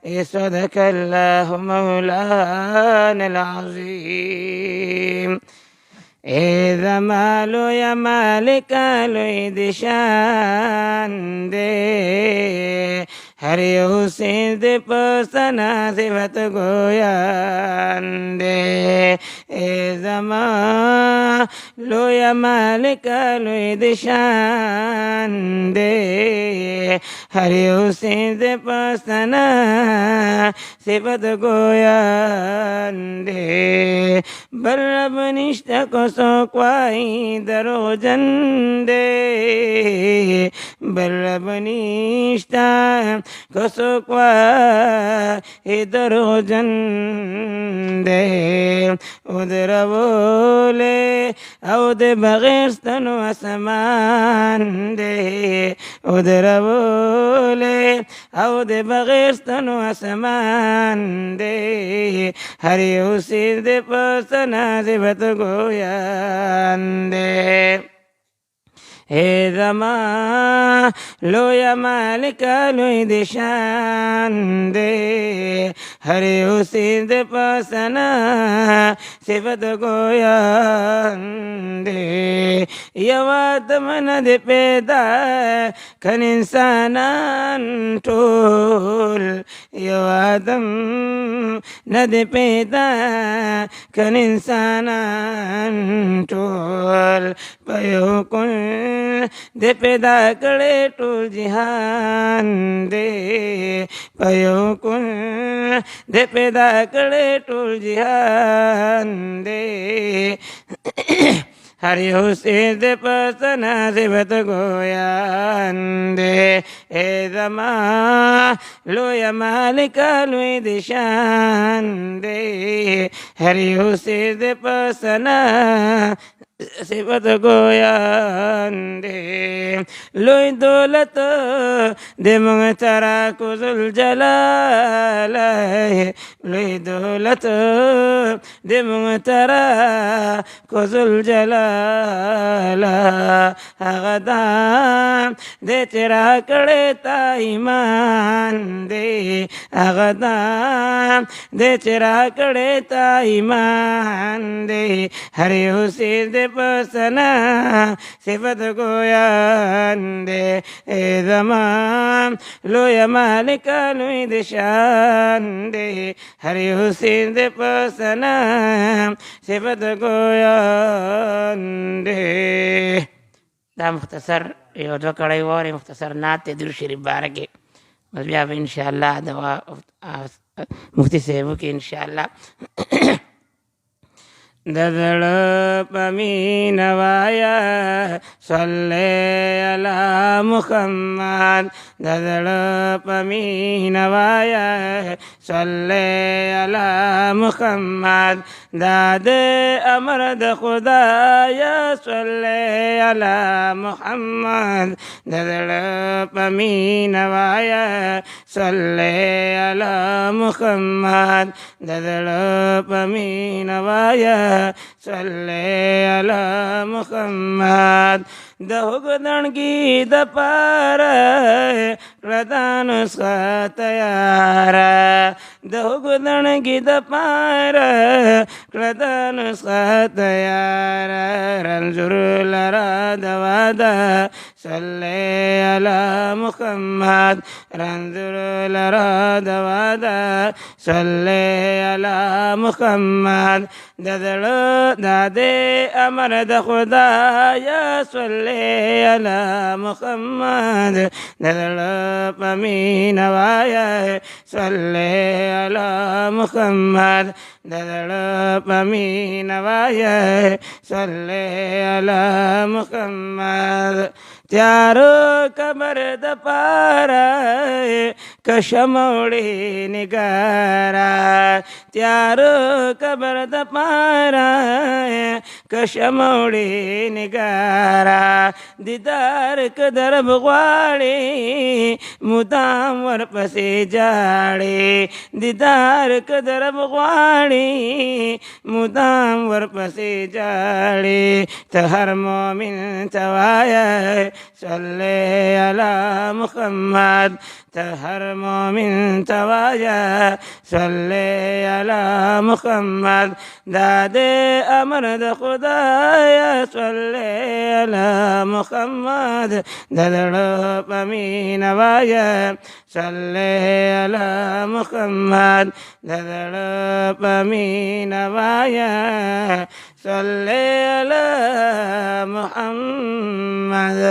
صدق الله مولانا العظيم. إذا مالو يا مالك لويدشان دي هريو سيد پسنا صفت گویان دي. إذا مالو يا مالك لويدشان دي هريو سيد پسنا صفت گویان دي. برب نشتا کو سوکوائی درو جندے برب نشتا کو سوکوائی درو جندے. ادھر بولے او دے بغیر ستنو اسمان دے. ادھر بولے او دے بغیر ستنو اسمان دے. ہری اسی دے پسنا صفت گویان دے. اے زمان لو یا مالک لوی دشان دے ہری اسی دے پسنا صفت گویان دے. یوات من دے پیدا کن انسانان ٹول یواتم ند پیدا کن انسانان ٹول پیو کن دے پیدا کرے ٹول جہان دے. پیو کن دے پیدا کرے ٹول جہان دے. ہری حسین دے پسنا صفت گویان دے. اے زمان لو یا مالک لوی دشان دے ہری حسین دے پسنا صفت گویان دے. لوی دولت دے مغترا کو ذوالجلال لوی دولت دے مغترا کو ذوالجلال. اغدام دے تیرا کڑے تا ایمان دے. اغدام دے تیرا کڑے تا ایمان دے. ہری حسین دے پسنا صفت گویان دے. اے زمان لو یا مالک لوی دشان دے ہری حسین دے پسنا صفت گویان دے. دا مختصر یو دو کڑی واری مختصر نات در شریف بارکے بس بیا انشاءاللہ دوا مفتی صاحبو کی انشاءاللہ. ددڑ پمین وایا صلی علی محمد. ددڑ پمین وایا صلی علی محمد. داد امرد خدایا صلی علی محمد. ددڑ پمین وایا صلی علی محمد. ددڑ پمین وایا صلی علی محمد. دہگدن کی دپار کردان اس کا تیار. دہگدن کی دپار کردان اس کا تیار. رنجر لرا دوادا صلی علی محمد. رنجر لرا دوادا صلی علی محمد. ددڑ دادے امرد خدایا صلی علی محمد. ددڑ پمین وایا صلی علی محمد. ددڑ پمین وایا صلی علی محمد. تیارو کمر دپارا کشموڑی نگارا. تیارو کمر دپارا کشموڑی نگارا. دیدار کدر بغواڑی مدام ورپسی جاڑی. دیدار کدر بغواڑی مدام ورپسی جاڑی. تہر مومن توایا صلی علی محمد. تہر مومن تواجا صلی علی محمد دادے امرد خدایا صلی علی محمد ددڑ پمین وایا صلی علی محمد ددڑ پمین وایا صلی علی محمد